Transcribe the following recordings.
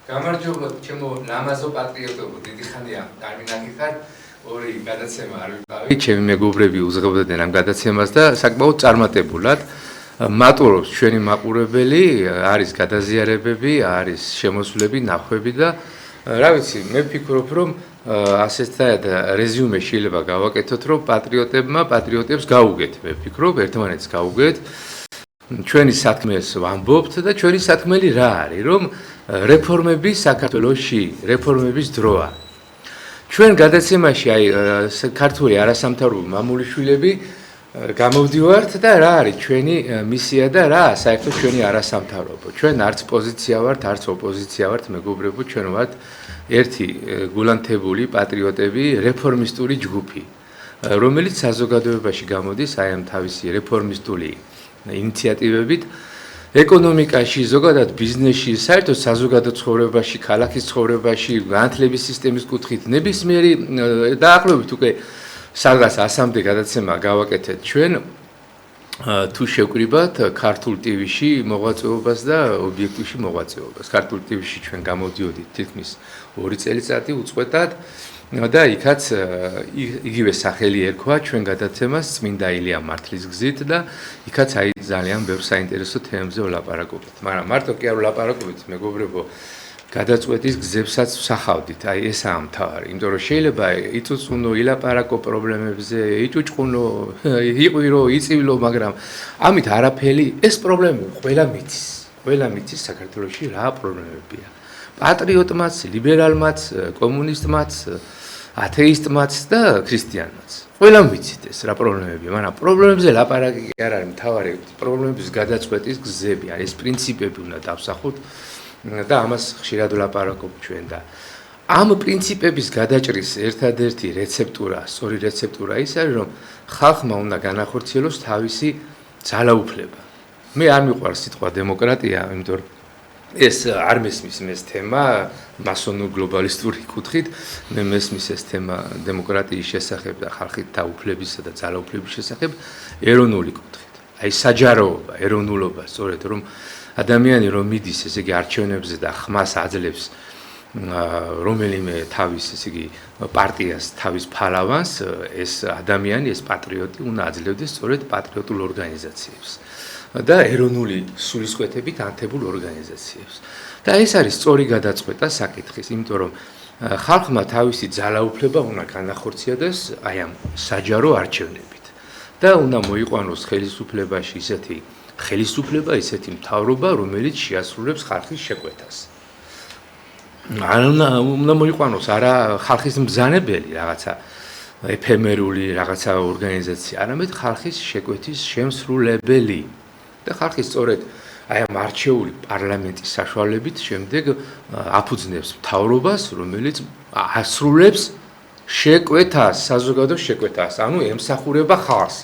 გამარჯობა ჩემო ლამაზო პატრიოტებო, დიდი ხანია არ მინახიხარ, ორი გადაცემა არ ვიყავი, ჩემი მეგობრები უზღებდნენ ამ გადაცემას და საკმაოდ წარმატებულად მატულობს ჩვენი მაყურებელი, არის გადაზიარებები, არის შემოსვლები, ნახვები და რა ვიცი, მე ვფიქრობ, რომ ასეთ რეზიუმე შეიძლება გავაკეთოთ, რომ პატრიოტებს გაუგეთ, მე ვფიქრობ, ერთმანეთს გაუგეთ. ჩვენი საქმეს ვამბობთ და ჩვენი საქმელი რა არის, რომ რეფორმები საქართველოში, რეფორმების დროა. ჩვენ გადაცემაში ქართული არასამთავრობო მამულიშვილები გამოვდივართ და რა არის ჩვენი მისია და რა საერთოდ ჩვენი არასამთავრობო. ჩვენ არც პოზიცია ვართ, არც ოპოზიცია ვართ, მეგობრებო, ჩვენ ვართ ერთი გულანთებული პატრიოტები, რეფორმისტული ჯგუფი, რომელიც საზოგადოებაში გამოდის აი ამ თავისი რეფორმისტული ინიციატივებით ეკონომიკაში, ზოგადად ბიზნესში, საერთოდ საზოგადო ცხოვრებაში, ქალაქის ცხოვრებაში, განათლების სისტემის კუთხით, ნებისმიერი დაახლოებით უკვე სადღაც 100-მდე გადაცემა გავაკეთეთ ჩვენ თუ შევკრიბათ ქართულ ტივში მოღვაწეობას და ობიექტივში მოღვაწეობას. ქართულ ტივში ჩვენ გამოდიოდით თითქმის 2 წელიწადი უწყვეტად და იქაც იგივე სახელი ერქვა ჩვენ გადაცემას წმინდა ილია მართლის გზით და იქაც აი ძალიან ბევრ საინტერესო თემებზე ვლაპარაკობთ. მაგრამ მარტო კი არ ვლაპარაკობთ, მეგობრებო, გადაწყვეტის გზებსაც ვსახავდით. აი ესაა მთავარი, იმიტომ რომ შეიძლება იწუწუნო, ილაპარაკო პრობლემებზე, იჭუჭყუნო, იყვირო, იწივლო, მაგრამ ამით არაფერი, ეს პრობლემები ყველა მიცის საქართველოში რა პრობლემებია. პატრიოტმაც, ლიბერალმაც, კომუნისტმაც, ათეისტმაც და ქრისტიანმაც. ყველა მიცით ეს რა პრობლემებია, მაგრამ პრობლემებზე ლაპარაკი კი არ არის მთავარი, პრობლემების გადაწყვეტის გზები, აი ეს პრინციპები უნდა დავსახოთ და ამას ხშირად ვლაპარაკობ ჩვენ და ამ პრინციპების გადაჭრის ერთადერთი რეცეპტურა, სწორი რეცეპტურა ის არის, რომ ხალხმა უნდა განახორციელოს თავისი ძალაუფლება. მე არ მიყვარს სიტყვა დემოკრატია, იმიტომ რომ ეს არ მესმის ეს თემა მასონურ გლობალისტური კუთხით, მე მესმის ეს თემა დემოკრატიის შესახებ და ხალხით დაუფლებისა და ძალაუფლების შესახებ ეროვნული კუთხით. აი საჯაროობა, ეროვნულობა, სწორედ რომ ადამიანი რომ მიდის, ესე იგი არჩევნებზე და ხმას აძლევს რომელიმე თავის, ესე იგი პარტიას, თავის ფალავანს, ეს ადამიანი, ეს პატრიოტი უნდა აძლევდეს სწორედ პატრიოტულ ორგანიზაციებს და ეროვნული სულისკვეთებით ანთებულ ორგანიზაციებს. და ეს არის სწორი გადაწყვეტა საკითხის, იმიტომ რომ ხალხმა თავისი ძალაუფლება უნდა განახორციელოს აი ამ საჯარო არჩევნებით და უნდა მოიყვანოს ხელისუფლებაში ისეთი ხელისუფლება, ისეთი მთავრობა, რომელიც შეასრულებს ხალხის შეკვეთას. არ უნდა მოიყვანოს არა ხალხის მბრძანებელი რაღაცა ეფემერული რაღაცა ორგანიზაცია, არამედ ხალხის შეკვეთის შემსრულებელი. და ხალხი სწორედ აი ამ არჩეული პარლამენტის საშუალებით შემდეგ აფუძნებს მთავრობას, რომელიც ასრულებს შეკვეთას, საზოგადო შეკვეთას, ანუ ემსახურება ხალხს.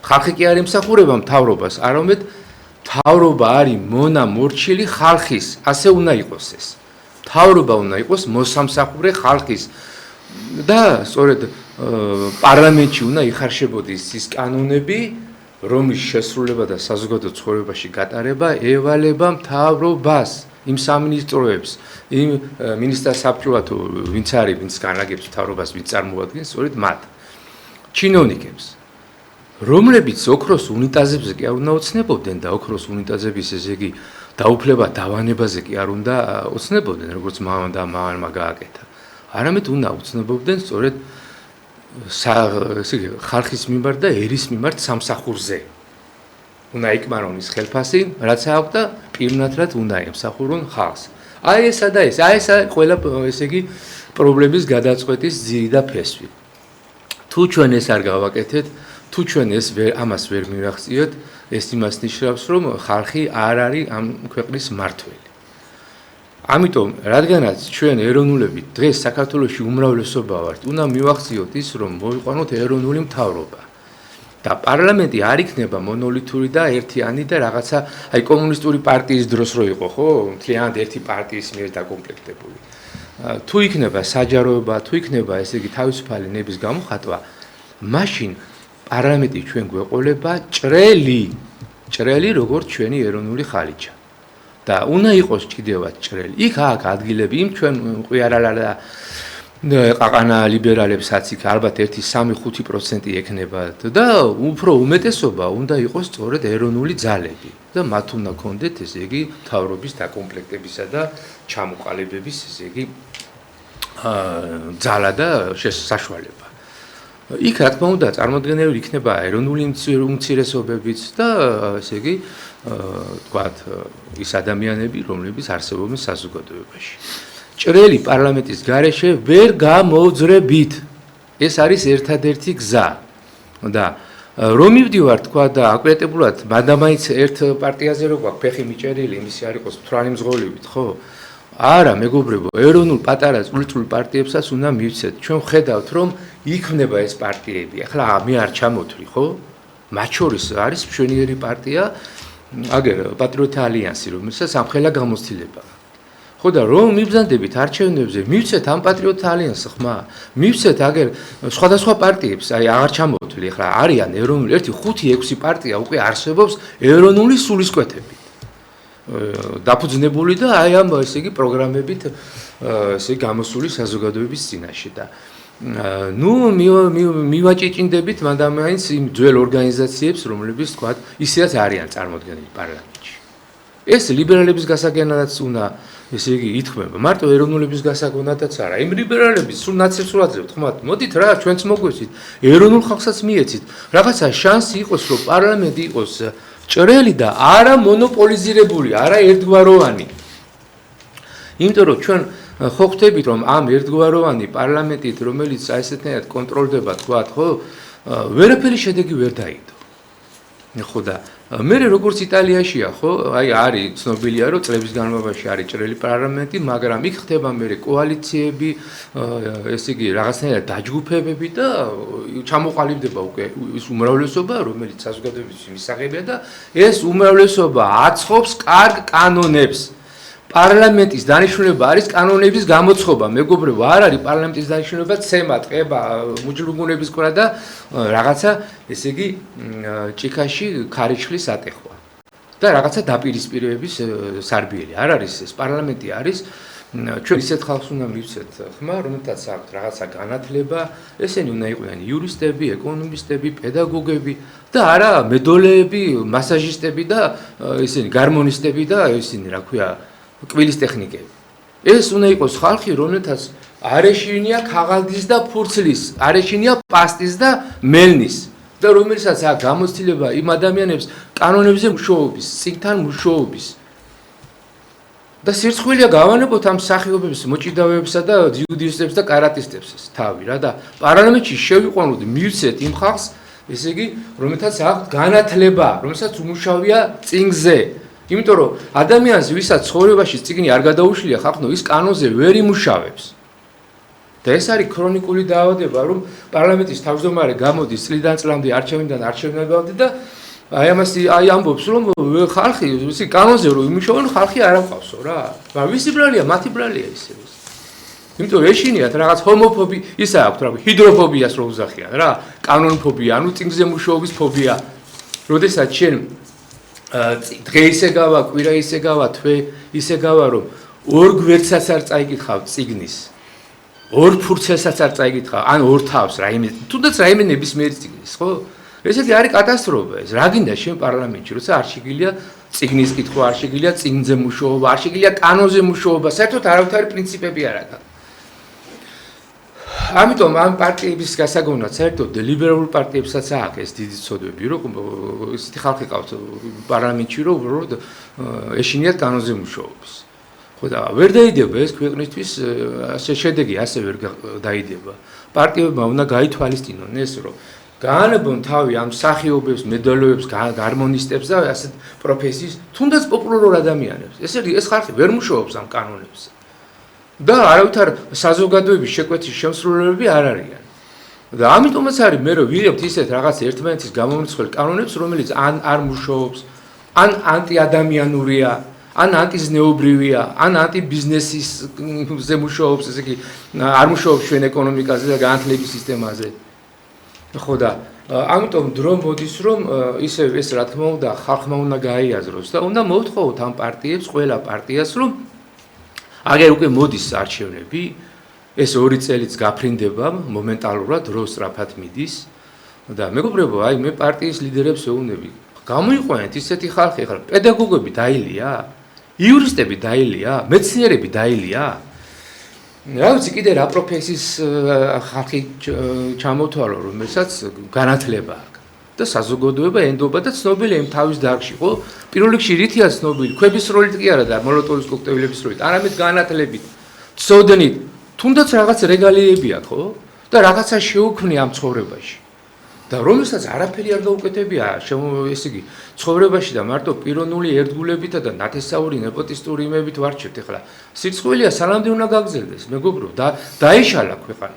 ხალხი კი არ ემსახურება მთავრობას, არამედ მთავრობა არის მონამორჩილი ხალხის, ასე უნდა იყოს ეს. მთავრობა უნდა იყოს მოსამსახურე ხალხის და სწორედ პარლამენტში უნდა იხარშებოდეს ის კანონები, რომლის შესრულება და საზოგადო ცხოვრებაში გატარება ევალება მთავრობას, იმ სამინისტროებს, იმ მინისტრთა საბჭოებს, ვინც არის, ვინც განაგებს მთავრობას, ვინც წარმოადგენს სწორედ მათ. ჩინოვნიკებს, რომლებიც ოქროს უნიტაზებზე კი არ უნდა ოცნებობდნენ და ოქროს უნიტაზების ესე იგი დაუფლება დავანებაზე კი არ უნდა ოცნებობდნენ, როგორც მამალმა გააკეთა. არამედ უნდა ოცნებობდნენ სწორედ ხალხის მიმართ და ერის მიმართ სამსახურზე. უნდა იკმარონ ის ხელფასი, რაც აქვს და პირნათლად უნდა ემსახურონ ხალხს. აი ესა და ეს, აი ესა ყველა ესე იგი პრობლემის გადაწყვეტის ძირი და ფესვი. თუ ჩვენ ეს არ გავაკეთეთ, თუ ჩვენ ეს ამას ვერ მივახციოთ, ეს იმას ნიშნავს, რომ ხალხი არ არის ამ ქვეყნის მმართველი. ამიტომ, რადგანაც ჩვენ ეროვნულები დღეს საქართველოში უმრავლესობა ვართ, უნდა მივახციოთ ის, რომ მოვიყვანოთ ეროვნული მთავრობა. და პარლამენტი არ იქნება მონოლითური და ერთიანი და რაღაცა, აი კომუნისტური პარტიის დროს რო იყო, ხო, მთლიანად ერთი პარტიის მიერ დაკომპლექტებული. თუ იქნება საჯაროება, თუ იქნება ესე იგი თავისუფალი ნების გამოხატვა, მაშინ პარლამენტი ჩვენ გვეყოლება ჭრელი, როგორც ჩვენი ეროვნული ხალიჩა. და უნდა იყოს კიდევაც ჭრელი. იქ აქ ადგილები იმ ჩვენ ყვიარალა და ყაყანა ლიბერალებსაც იქ ალბათ 1-3-5% ექნება და უფრო უმეტესობა უნდა იყოს სწორედ ეროვნული ძალები და მათ უნდა კონდეთ ესე იგი თავრობის დაკომპლექტებისა და ჩამოყალიბების ესე იგი ძალა და საშუალება. იქ რა თქმა უნდა წარმოდგენილი იქნება ეროვნული უმცირესობებიც და ესე იგი თქვათ ის ადამიანები რომლებიც არსებობენ საზოგადოებაში. ჭრელი პარლამენტის გარეშე ვერ გამოძრებით. ეს არის ერთადერთი გზა. და რომ მივდივარ თქვა და აკრეტებულად მადამაინც ერთ პარტიაზე რო გვაქვს ფეხი მიჭერილი, იმისი არ იყოს მთვრალი მძღოლივით, ხო? არა, მეგობრებო, ეროვნულ პატარა წვრილ პარტიებსაც უნდა მივცეთ. ჩვენ ხედავთ, რომ იქმნება ეს პარტიები. ახლა მე არ ჩამოთვლი, ხო? მათ შორის არის მშვენიერი პარტია, აგერ პატრიოტთა ალიანსი, რომელსაც ამხელა გამოცდილება. ხო და რომ მიბრძანდებით არჩევნებზე, მივცეთ ამ პატრიოტთა ალიანსს ხმა, მივცეთ აგერ სხვადასხვა პარტიებს, აი აღარ ჩამოთვლი, ახლა არიან ეროვნული 1-5-6 პარტია უკვე არსებობს ეროვნული სულისკვეთებით. დაფუძნებული და აი ამ ესე იგი პროგრამებით ესე გამოსული საზოგადოების წინაშე და ნუ მივაჭიჭინდებით მანდამაინც იმ ძველ ორგანიზაციებს, რომლებიც თქვა ისედაც არიან წარმოდგენილი პარლამენტში. ეს ლიბერალების გასაგენადაც უნდა ესე იგი ითქმება, მარტო ეროვნულების გასაგონადაც არა. იმ ლიბერალების სულ ნაცებს ვაძლევთ, ხმათ, მოდით რა, ჩვენც მოგვეცით, ეროვნულ ხალხსაც მიეცით. რაღაცა შანსი იყოს, რომ პარლამენტი იყოს ჭრელი და არა მონოპოლიზირებული, არა ერთგვაროვანი. იმიტომ რომ ჩვენ ხო ხვდებით რომ ამ ერთგვაროვანი პარლამენტით, რომელიც ესეთნაირად კონტროლდება, თქვათ, ხო, ვერაფერი შედეგი ვერ დაიდო. ხო და მე როგორც იტალიაშია, ხო, აი არის ცნობილია რომ წლების განმავლობაში არის ჭრელი პარლამენტი, მაგრამ იქ ხდება მე კოალიციები, ესე იგი რაღაცნაირად დაჯგუფებები და ჩამოყალიბდება უკვე ის უმრავლესობა, რომელიც საზოგადოების მისაღებია და ეს უმრავლესობა აცხობს კარგ კანონებს. პარლამენტის დანიშნულება არის კანონების გამოცხობა, მეგობრებო, არ არის პარლამენტის დანიშნულება ცემა, ტყება, მუჯლუგუნების ყვრა და რაღაცა, ესე იგი, ჭიქაში ქარიშხლის ატეხვა. და რაღაცა დაპირისპირების სარბიელი. არ არის ეს პარლამენტი არის ჩვენ ისეთ ხალხს უნდა მივცეთ ხმა, რომელთაც აქვს რაღაცა განათლება, ესენი უნდა იყვნენ იურისტები, ეკონომისტები, პედაგოგები და არა მედოლეები, მასაჟისტები და ესენი გარმონისტები და ესენი, რა ქვია, კვილის ტექნიკები. ეს უნდა იყოს ხალხი, რომელთაც არ ეშინია ქაღალდის და ფურცლის, არ ეშინია პასტის და მელნის და რომელსაც აქვს გამოცდილება იმ ადამიანებს კანონებზე მუშაობის, წინთან მუშაობის. და სირცხვილია გავანებოთ ამ სახეობების მოჭიდავეებსა და ჯიუდისტებს და კარატისტებს თავი რა და პარლამენტში შევიყვანოთ, მივცეთ იმ ხალხს, ესე იგი, რომელთაც აქვს განათლება, რომელსაც უმუშავია წინგზე. იმიტომ რომ ადამიანს ვისაც ცხოვრებაში წიგნი არ გადაუშლია ხალხო ის კანონზე ვერ იმუშავებს. და ეს არის ქრონიკული დაავადება, რომ პარლამენტის თავმჯდომარე გამოდის წლიდან წლამდე არჩევნიდან არჩევნებამდე და აი ამას აი ამბობს რომ ხალხი ისი კანონზე რომ იმუშავონ ხალხი არ ამყავსო რა. მაგრამ ვისი ბრალია, მათი ბრალია ისე. იმიტომ რომ ეშინიათ რაღაც ჰომოფობი, ისა აქვს რა, ჰიდროფობიას რო უზახიან რა, კანონფობია, ანუ წინგზე მუშაობის ფობია. როდესაც შენ დღე ისე გავა, კვირა ისე გავა, თვე ისე გავა, რომ ორ გვერდსაც არ წაიკითხავ წიგნის. ორ ფურცელსაც არ წაიკითხავ, ან ორ თავს რაიმე, თუნდაც რაიმე ნებისმიერი წიგნის, ხო? ესეთი არის კატასტროფა ეს. რა გინდა შენ პარლამენტში, როცა არ შეგიძლია წიგნის კითხვა, არ შეგიძლია წიგნზე მუშაობა, არ შეგიძლია კანონზე მუშაობა, საერთოდ არავითარი პრინციპები არ აქვს. ამიტომ ამ პარტიების გასაგონად საერთოდ ლიბერალურ პარტიებსაც აქვს ეს დიდი ცოდვები, რომ ისეთი ხალხი ყავთ პარლამენტში, რომ უბრალოდ ეშინიათ კანონზე მუშაობის. ხო და ვერ დაიდება ეს ქვეყნისთვის შედეგი ასე ვერ დაიდება. პარტიებმა უნდა გაითვალისწინონ ეს, რომ გაანებონ თავი ამ სახეობებს, მედოლეებს, გარმონისტებს და ასეთ პროფესიის, თუნდაც პოპულარულ ადამიანებს. ეს ხალხი ვერ მუშაობს ამ კანონებზე. და არავითარ საზოგადოების შეკვეთის შემსრულებლები არ არიან. და ამიტომაც არის მე რომ ვიღებთ ისეთ რაღაც ერთმანეთის გამომრიცხვლელ კანონებს, რომელიც ან არ მუშაობს, ან ანტიადამიანურია, ან ანტიზნეობრივია, ან ანტიბიზნესისზე მუშაობს, ესე იგი არ მუშაობს ჩვენ ეკონომიკაზე და განათლების სისტემაზე. ხო და ამიტომ დრო მოდის რომ ისე ეს რა თქმა უნდა ხალხმა უნდა გაიაზროს და უნდა მოვთხოვოთ ამ პარტიებს ყველა პარტიას რომ აგერ უკვე მოდის არჩევნები ეს 2 წელიც გაფრინდება მომენტალურად დრო სწრაფად მიდის და მეგობრებო აი მე პარტიის ლიდერებს ვეუბნები გამოიყვანეთ ისეთი ხალხი ხარ პედაგოგები დაილია იურისტები დაილია მეცნიერები დაილია რა ვიცი კიდე რა პროფესიის ხალხი ჩამოთვალო რომელსაც განათლება აქვს და საზოგადოება ენდობა და ცნობილია იმ თავის დარგში ხო პირველ რიგში რითია ცნობილი ქვების როლით კი არა და მოლოტოვის კოქტეილების როლით არამედ განათლებით ცოდნით თუნდაც რაღაც რეგალიები აქვს ხო და რაღაცა შეუქმნია ამ ცხოვრებაში და რომელსაც არაფერი არ გაუკეთებია ესე იგი ცხოვრებაში და მარტო პიროვნული ერთგულებითა და ნათესაური ნეპოტისტური იმებით ვარჩევთ ეხლა სიცხვილეა სანამდე უნდა გაგზელდეს მეგობრო და დაიშალა ქვეყანა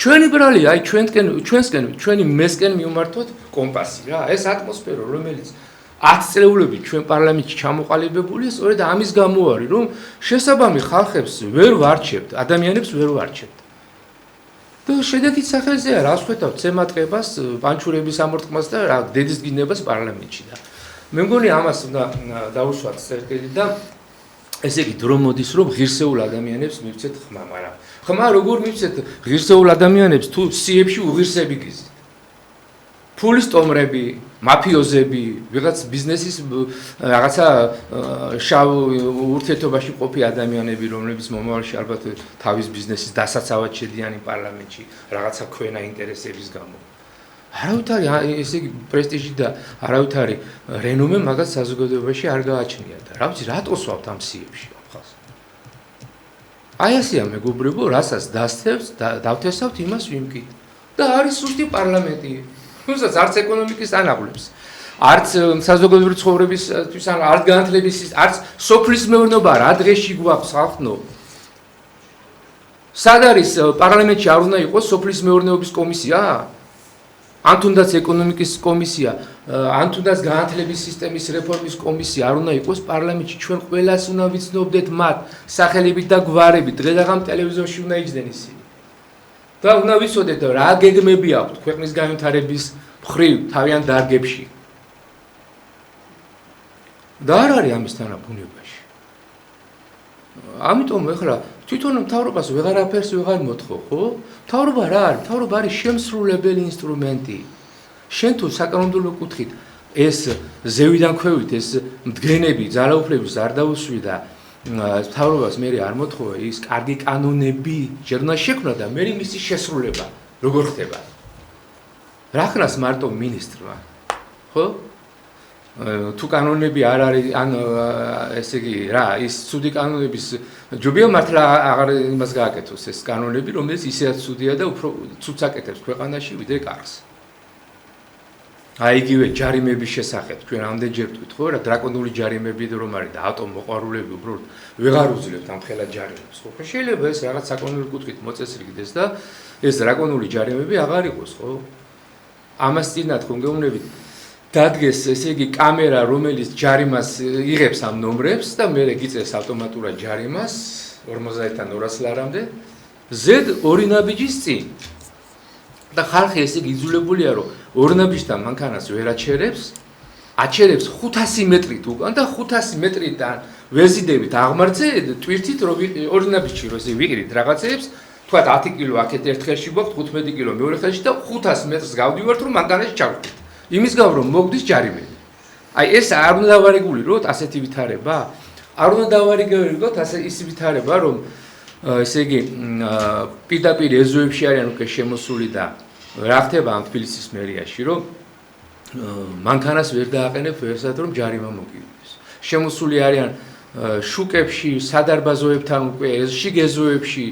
ჩვენი ბრალი აი ჩვენსკენ ჩვენი მესკენ მივმართოთ კომპასი რა ეს ატმოსფერო რომელიც 10 წლეულები ჩვენ პარლამენტში ჩამოყალიბებულია სწორედ ამის გამო არის რომ შესაბამი ხალხებს ვერ ვარჩევთ ადამიანებს ვერ ვარჩევთ და შედეგით სახელზეა რა ვხვეთავთ ცემატყებას პანჩურების ამორტყმას და რა დედის გინებას პარლამენტში და მე მგონი ამას უნდა დავუშვათ წერტილი და ესე იგი დრო მოდის რომ ღირსეულ ადამიანებს მივცეთ ხმა მაგრამ ხმა როგორ მივცეთ ღირსეულ ადამიანებს თუ სიებში უღირსები გიზით ფულის ტომრები მაფიოზები ვიღაც ბიზნესის რაღაცა შავ ურთიერთობაში ყოფი ადამიანები რომლებიც მომავალში ალბათ თავის ბიზნესის დასაცავად შედიან პარლამენტში რაღაცა ქვენა ინტერესების გამო არავითარი ესე იგი პრესტიჟი და არავითარი რენომე მაგას საზოგადოებაში არ გააჩნია და რა ვიცი რატო სვავთ ამ სიებში ხალხს აი ასეა მეგობრებო რასაც დასთევს დავთესავთ იმას ვიმკით და არის სუსტი პარლამენტი თუმცა არც ეკონომიკის ანაღლებს არც საზოგადოებრივი ცხოვრებისთვის არც განათლების არც სოფლის მეურნეობა რა დღეში გვაქვს ხალხნო სად არის პარლამენტში არ უნდა იყოს სოფლის მეურნეობის კომისია ან თუნდაც ეკონომიკის კომისია ან თუნდაც განათლების სისტემის რეფორმის კომისია არ უნდა იყოს პარლამენტში ჩვენ ყველას უნდა ვიცნობდეთ მათ სახელებით და გვარებით დღე-დღე ტელევიზორში უნდა იჯდნენ ისინი და უნდა ვიცოდეთ რა გეგმები აქვთ ქვეყნის განვითარების მხრივ თავიანთ დარგებში და არ არის ამისთანა ბუნებაში ამიტომ ეხლა თვითონ მთავრობას ვეღარაფერს ვეღარ მოთხოვ ხო მთავრობა რა არის მთავრობა არის შემსრულებელი ინსტრუმენტი შენ თუ საკანონმდებლო კუთხით ეს ზევიდან ქვევით ეს მდგენები ძალაუფლების არ დაუსვი და მთავრობას მე არ მოთხოვე ის კარგი კანონები ჯერ უნდა შექმნა და მე მისი შესრულება როგორ ხდება რა ხნას მარტო მინისტრმა ხო თუ კანონები არ არის ან ესე იგი რა ის ცუდი კანონების ჯობია მართლა აღარ იმას გააკეთოს ეს კანონები რომელიც ისეაც ცუდია და უფრო ცუდს აკეთებს ქვეყანაში ვიდრე კარგს აი იგივე ჯარიმების შესახებ ჩვენ ამდენჯერ ვთქვით ხო რა დრაკონული ჯარიმები რომ არის და ატომ მოყვარულები უბრალოდ ვეღარ უძლებთ ამ ხელა ჯარიმებს ხო შეიძლება ეს რაღაც საკანონმდებლო კუთხით მოწესრიგდეს და ეს დრაკონული ჯარიმები აღარ იყოს ხო ამას წინათ ხომ გეუბნებით დადგეს ესე იგი კამერა რომელიც ჯარიმას იღებს ამ ნომრებს და მე გიწევს ავტომატურად ჯარიმას 50-დან 200 ლარამდე ზედ ორი ნაბიჯის წინ და ხალხი ესე იგი იძულებულია რომ ორი ნაბიჯთან მანქანას ვერ აჩერებს 500 მეტრით უკან და 500 მეტრიდან ვეზიდებით აღმართზე ტვირთით რომ ორი ნაბიჯი რომ ესე ვიყიდით რაღაცეებს თქვა 10 კილო აქეთ ერთ ხელში გვაქვს 15 კილო მეორე ხელში და 500 მეტრს გავდივართ რომ მანქანაში ჩავხვდით იმის გამო რომ მოგდის ჯარიმები აი ეს არ უნდა დავარეგულიროთ ასეთი ვითარება არ უნდა დავარეგულიროთ ის ვითარება რომ ესე იგი პირდაპირ ეზოებში არიან უკვე შემოსული და რა ხდება ამ თბილისის მერიაში რომ მანქანას ვერ დააყენებ ვერსად რომ ჯარიმა მოგივიდეს შემოსული არიან შუკებში სადარბაზოებთან უკვე შიგ ეზოებში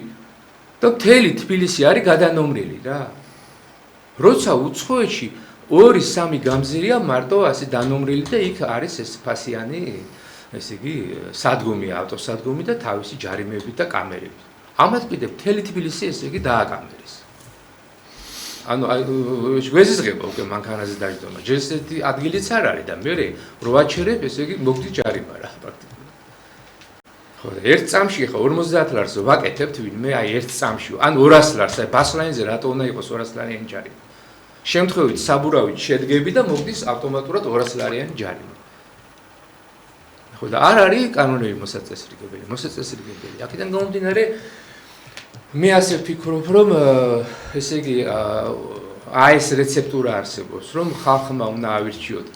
და მთელი თბილისი არის გადანომრილი რა როცა უცხოეთში 2-3 გამზირია მარტო ასე დანომრილი და იქ არის ეს ფასიანი ესე იგი სადგომი ავტოსადგომი და თავისი ჯარიმები და კამერები ამათ კიდე მთელი თბილისი ესე იგი დააკამერეს ანუ ვეზიზღება უკვე მანქანაზე დაჯდომა ჯერ ესეთი ადგილიც არ არის და მე რო ვაჩერებ ესე იგი მოგდი ჯარიმა რა პრაქტიკულად ხო და ერთ წამში ხა 50 ლარს ვაკეთებთ ვინმე აი ერთ წამში ან 200 ლარს აი ბასლაინზე რატო უნდა იყოს 200 ლარიანი ჯარიმა შემთხვევით საბურავით შედგები და მოგდის ავტომატურად 200 ლარიანი ჯარიმა. ხო და არ არის კანონები მოსაწესრიგებელი. აქედან გამომდინარე მე ასე ვფიქრობ, რომ ესე იგი ეს რეცეპტურა არსებობს, რომ ხალხმა უნდა ავირჩიოთ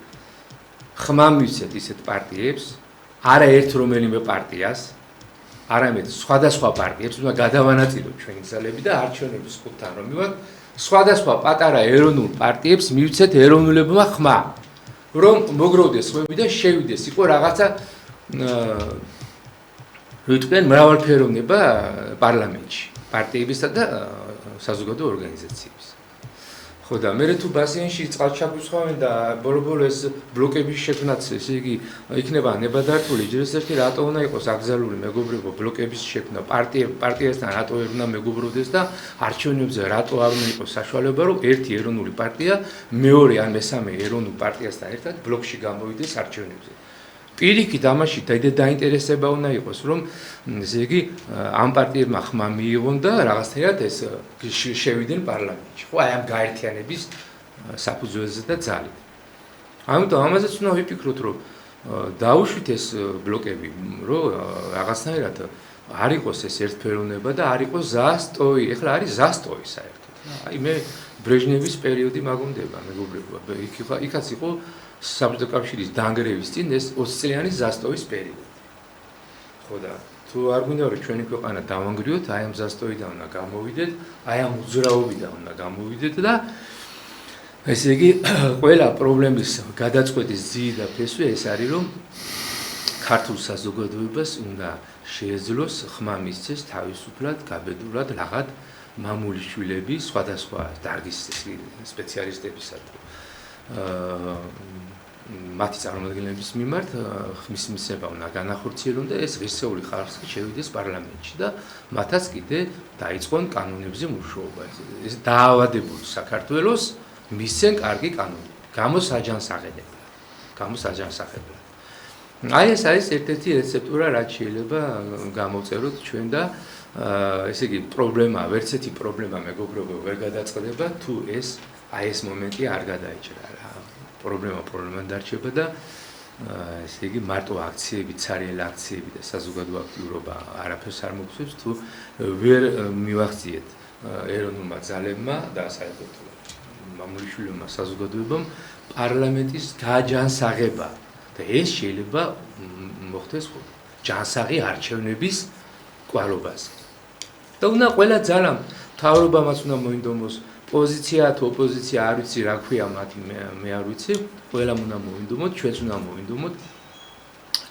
ხმა მივცეთ ისეთ პარტიებს, არა ერთ რომელიმე პარტიას, არამედ სხვადასხვა პარტიებს უნდა გადავანაწილოთ ჩვენი ძალები და არჩევნების ხუთთან რომ მივად სხვადასხვა პატარა ეროვნულ პარტიებს მივცეთ ეროვნულებმა ხმა, რომ მოგროვდეს ხმები და შევიდეს იყო რაღაცა ვიტყვიან მრავალფეროვნება პარლამენტში, პარტიებისა და საზოგადო ორგანიზაციების. ხო და მე თუ ბასიანში წყალჩაგვისხავენ და ბოლო-ბოლო ეს ბლოკების შექმნაც, ესე იგი, იქნება ნებადართული, ჯერ ერთი რატო უნდა იყოს აკრძალული მეგობრებო ბლოკების შექმნა, პარტიასთან რატო არ უნდა მეგობრობდეს და არჩევნებზე რატო არ უნდა იყოს საშუალება, რომ ერთი ეროვნული პარტია მეორე ან მესამე ეროვნულ პარტიასთან ერთად ბლოკში გამოვიდეს არჩევნებზე. პირიქით ამაში დაინტერესება უნდა იყოს, რომ ესე იგი ამ პარტიებმა ხმა მიიღონ და რაღაცნაირად ეს შევიდნენ პარლამენტში. ხო, აი ამ გაერთიანების საფუძველზე და ძალით. ამიტომ ამაზეც უნდა ვიფიქროთ, რომ დაუშვით ეს ბლოკები, რომ რაღაცნაირად არ იყოს ეს ერთფეროვნება და არ იყოს ზასტოი. ეხლა არის ზასტოი საერთოდ. აი მე ბრეჟნევის პერიოდი მაგონდება, მეგობრებო, იქაც იყო საბჭოთა კავშირის დანგრევის წინ ეს 20 წლიანი ზასტოვის პერიოდი. ხო და თუ არ გვინდა რომ ჩვენი ქვეყანა დავანგრიოთ, აი ამ ზასტოიდან უნდა გამოვიდეთ, აი ამ უძრაობიდან უნდა გამოვიდეთ და ესე იგი ყველა პრობლემის გადაწყვეტის ძირი და ფესვი ეს არის რომ ქართულ საზოგადოებას უნდა შეეძლოს ხმა მისცეს თავისუფლად, გაბედულად რაღაც მამული შვილები სხვადასხვა დარგის სპეციალისტებისადმი. მათი წარმომადგენლების მიმართ ხმის მისცემა უნდა განახორციელონ და ეს ღირსეული ხალხი შევიდეს პარლამენტში და მათაც კიდე დაიწყონ კანონებზე მუშაობა. ეს დაავადებულ საქართველოს მისცენ კარგი კანონი. გამოსაჯანსაღებლად. აი ეს არის ერთ-ერთი რეცეპტურა, რაც შეიძლება გამოვწეროთ ჩვენ და ესე იგი პრობლემა, ვერც ერთი პრობლემა მეგობრებო ვერ გადაწყდება თუ ეს აი ეს მომენტი არ გადაიჭრა რა. პრობლემა დარჩება და ესე იგი მარტო აქციები, ცარიელი აქციები და საზოგადო აქტიურობა არაფერს არ მოგწევს თუ ვერ მივახციეთ ეროვნულმა ძალებმა და საერთოდ მამული შვილებმა საზოგადოებამ პარლამენტის გაჯანსაღება და ეს შეიძლება მოხდეს ჯანსაღი არჩევნების კვალობაზე. და უნდა ყველა ძალამ მთავრობამაც უნდა მოინდომოს პოზიცია თუ ოპოზიცია არ ვიცი რა ქვია მათი მე არ ვიცი ყველამ უნდა მოინდომოთ ჩვენც უნდა მოინდომოთ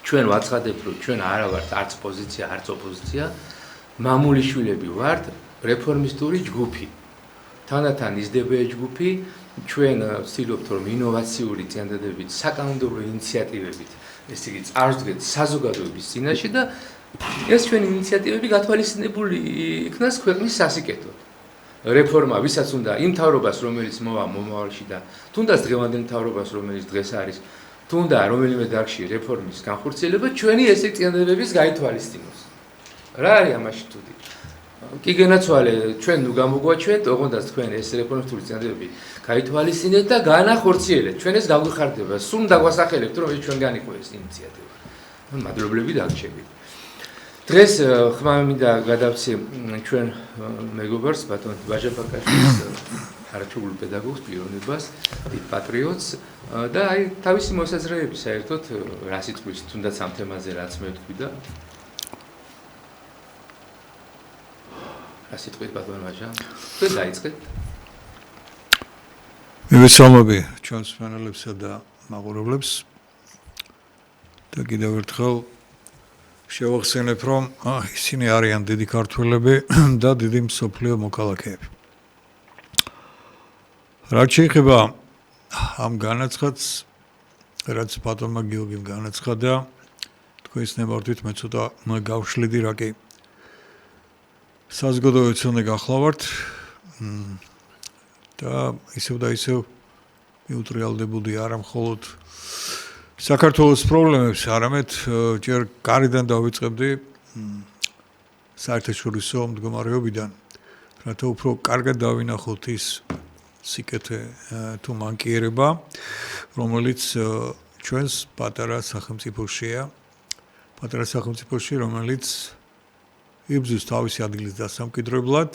ჩვენ ვაცხადებთ რომ ჩვენ არა ვართ არც პოზიცია არც ოპოზიცია მამული შვილები ვართ რეფორმისტური ჯგუფი თანათან იზრდება ეს ჯგუფი ჩვენ ვცდილობთ რომ ინოვაციური წინადადებით საკანონმდებლო ინიციატივებით ესე იგი წარსდგეთ საზოგადოების წინაშე და ეს ჩვენი ინიციატივები გათვალისწინებული იქნას ქვეყნის სასიკეთოდ რეფორმა ვისაც უნდა იმ მთავრობას რომელიც მოვა მომავალში და თუნდაც დღევანდელ მთავრობას რომელიც დღეს არის თუნდა რომელიმე დარგში რეფორმის განხორციელება ჩვენი ესე წინადადებების გაითვალისწინოს რა არის ამაში თუდი კი გენაცვალე ჩვენ ნუ გამოგვაჩვენთ ოღონდაც თქვენ ეს რეფორმისტული წინადადებები გაითვალისწინეთ და განახორციელეთ ჩვენ ეს გაგვიხარდება სულ დაგვასახელებთ რომ ეს ჩვენგან იყო ეს ინიციატივა მადლობლები დაგჭირდით დღეს ხმა მინდა გადავცე ჩვენ მეგობარს ბატონ ვაჟა-ბაკაშვილის არაჩვეულებრივ პედაგოგს პიროვნებას დიდ პატრიოტს და აი თავისი მოსაზრებები საერთოდ რა სიტყვის თუნდაც ამ თემაზე რაც მე ვთქვი და რა სიტყვით ბატონ ვაჟა თქვენ დაიწყეთ მივესალმები ჩვენს მენელებსა და მაყურებლებს და კიდევ ერთხელ შევახსენებ რომ ისინი არიან დიდი ქართველები და დიდი მსოფლიო მოქალაქეები. რაც შეეხება ამ განაცხადს, რაც ბატონმა გიორგიმ განაცხადა, თქვენს ნებართვით მე ცოტა გავშლიდი რა კი საზოგადოებრივ ოცნე გახლავართ და ისევ და ისევ მიუტრიალდებოდი არა მხოლოდ საქართველოს პრობლემებს, არამედ ჯერ გარედან დავიწყებდი საერთაშორისო მდგომარეობიდან, რათა უფრო კარგად დავინახოთ ის სიკეთე თუ მანკიერება, რომელიც ჩვენს პატარა სახელმწიფოშია, რომელიც იბრძვის თავისი ადგილის დასამკვიდრებლად,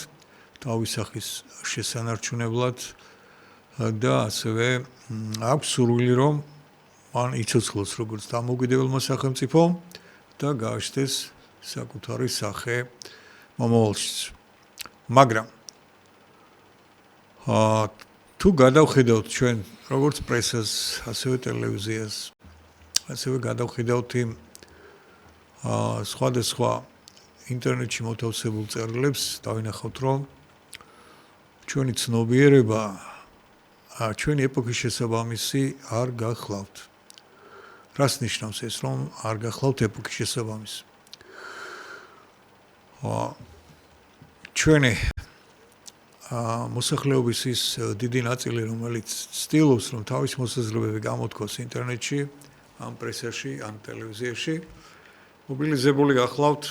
თავის სახის შესანარჩუნებლად და ასევე აქვს სურვილი, რომ მან იცოცხლოს როგორც დამოუკიდებელმა სახელმწიფომ და გააჩნდეს საკუთარი სახე მომავალშიც. მაგრამ თუ გადავხედავთ ჩვენ როგორც პრესას, ასევე ტელევიზიას, ასევე გადავხედავთ იმ სხვადასხვა ინტერნეტში მოთავსებულ წერილებს, დავინახავთ, რომ ჩვენი ცნობიერება ჩვენი ეპოქის შესაბამისი არ გახლავთ. რას ნიშნავს ეს, რომ არ გახლავთ ეპოქის შესაბამისი? ჩვენი მოსახლეობის ის დიდი ნაწილი, რომელიც ცდილობს, რომ თავის მოსაზრებები გამოთქვას ინტერნეტში, ან პრესაში, ან ტელევიზიაში, მობილიზებული გახლავთ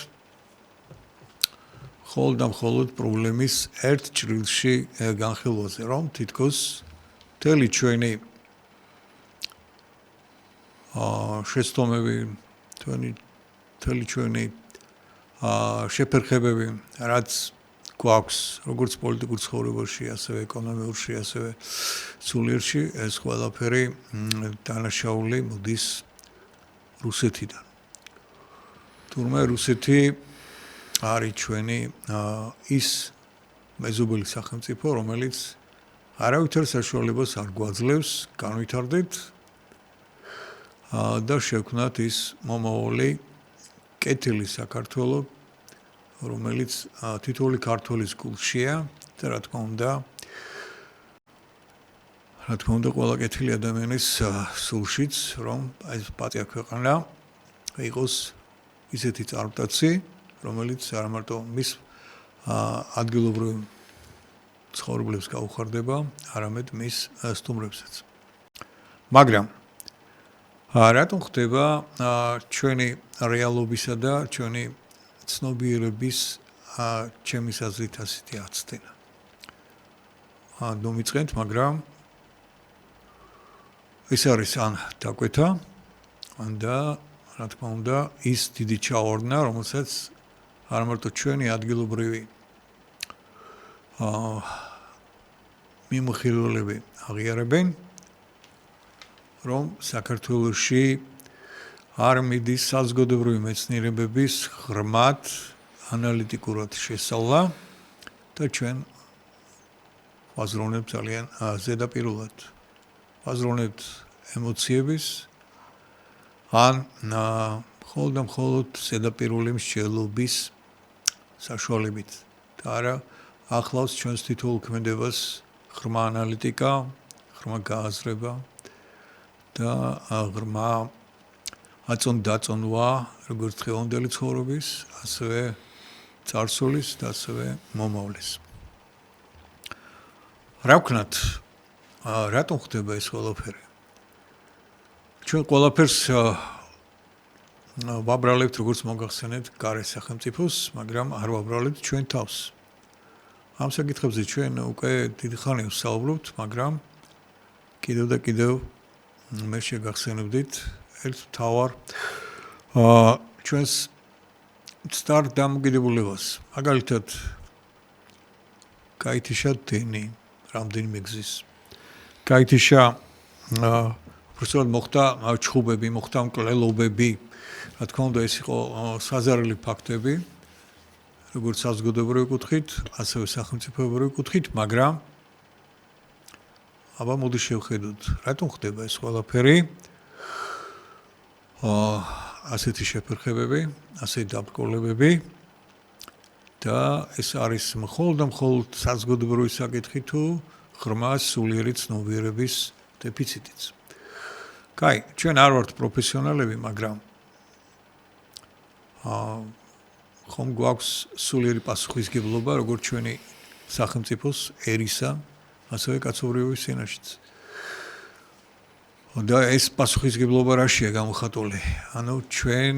მხოლოდ და მხოლოდ პრობლემის ერთ ჭრილში განხილვაზე, რომ თითქოს მთელი ჩვენი შეცდომები, მთელი ჩვენი შეფერხებები, რაც გვაქვს როგორც პოლიტიკურ ცხოვრებაში, ასევე ეკონომიკურში, ასევე სულიერში, ეს ყველაფერი დანაშაული მოდის რუსეთიდან. თურმე რუსეთი არის ჩვენი ის მეზობელი სახელმწიფო, რომელიც არავითარ საშუალებას არ გვაძლევს განვითარდეთ და შევქმნათ ის მომავალი კეთილი საქართველო, რომელიც თითოეული ქართველის გულშია და რა თქმა უნდა ყველა კეთილი ადამიანის სულშიც, რომ ეს პატია ქვეყანა იყოს ისეთი წარმტაცი, რომელიც არა მარტო მის ადგილობრივ ცხოვრებლებს გაუხარდება, არამედ მის სტუმრებსაც. მაგრამ რატომ ხდება ჩვენი რეალობისა და ჩვენი ცნობიერების ჩემის აზრით ასეთი აცდენა? მომიწყენთ, მაგრამ ეს არის ან დაკვეთა, ან და რა თქმა უნდა ის დიდი ჩავარდნა, რომელსაც არა მარტო ჩვენი ადგილობრივი მიმოხილველები აღიარებენ, რომ საქართველოში არ მიდის საზოგადოებრივი მეცნიერებების ღრმად ანალიტიკურად შესწავლა და ჩვენ ვაზროვნებთ ძალიან ზედაპირულად. ვაზროვნებთ ემოციების ან მხოლოდ და მხოლოდ ზედაპირული მსჯელობის საშუალებით და არა ახლავს ჩვენს თითოეულ ქმედებას ღრმა ანალიტიკა, ღრმა გააზრება და ღრმა აწონ-დაწონვა როგორც დღევანდელი ცხოვრების, ასევე წარსულის და ასევე მომავლის. რა ვქნათ, რატომ ხდება ეს ყველაფერი? ჩვენ ყველაფერს ვაბრალებთ, როგორც მოგახსენებთ, გარე სახელმწიფოს, მაგრამ არ ვაბრალებთ ჩვენ თავს. ამ საკითხებზე ჩვენ უკვე დიდი ხანია ვსაუბრობთ, მაგრამ კიდევ და კიდევ მე შეგახსენებდით ერთ მთავარ ჩვენს მცდარ დამოკიდებულებას. მაგალითად, გაითიშა დენი რამდენიმე გზის. გაითიშა უბრალოდ მოხდა ჩხუბები, მოხდა მკვლელობები. რა თქმა უნდა, ეს იყო საზარელი ფაქტები, როგორც საზოგადოებრივი კუთხით, ასევე სახელმწიფოებრივი კუთხით, მაგრამ აბა მოდი შევხედოთ, რატომ ხდება ეს ყველაფერი? ასეთი შეფერხებები, ასეთი დაბრკოლებები და ეს არის მხოლოდ და მხოლოდ საზოგადოებრივი საკითხი თუ ღრმა სულიერი ცნობიერების დეფიციტიც. კაი, ჩვენ არ ვართ პროფესიონალები, მაგრამ ხომ გვაქვს სულიერი პასუხისმგებლობა, როგორც ჩვენი სახელმწიფოს ერისა, ასევე კაცობრიობის წინაშეც. და ეს პასუხისმგებლობა რაშია გამოხატული? ანუ ჩვენ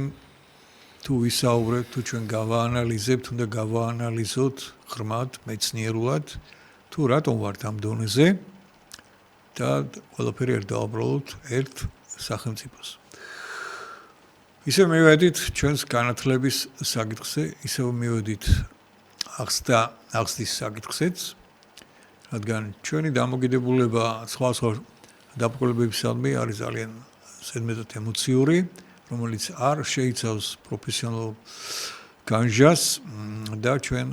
თუ ვისაუბრებთ, თუ ჩვენ გავაანალიზებთ, უნდა გავაანალიზოთ ღრმად, მეცნიერულად თუ რატომ ვართ ამ დონეზე და ყველაფერი არ დავაბრალოთ ერთ სახელმწიფოს. ისევ მივედით ჩვენს განათლების საკითხზე, ისევ მივედით ახსნის საკითხზეც, რადგან ჩვენი დამოკიდებულება სხვა დაპყრობებისადმი არის ძალიან ზედმეტად ემოციური, რომელიც არ შეიცავს პროფესიონალურ განჟას და ჩვენ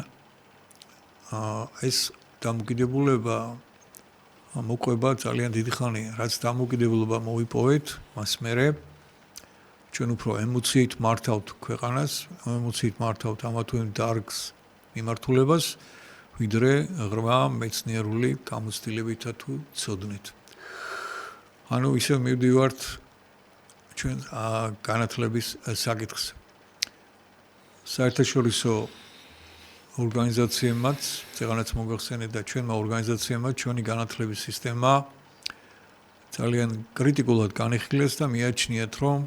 ეს დამოკიდებულება მოყვება ძალიან დიდი ხანია, რაც დამოკიდებულება მოვიპოვეთ, მას მერე ჩვენ უფრო ემოციით მართავთ ქვეყანას, ემოციით მართავთ ამა თუ იმ დარგს მიმართულებას, ვიდრე ღრმა მეცნიერული გამოცდილებითა თუ ცოდნით. ანუ ისევ მივდივართ ჩვენ განათლების საკითხზე. საერთაშორისო ორგანიზაციებმაც, წეგანაც მოგახსენეთ და ჩვენმა ორგანიზაციებმა ჩვენი განათლების სისტემა ძალიან კრიტიკულად განიხილეს და მიაჩნიათ, რომ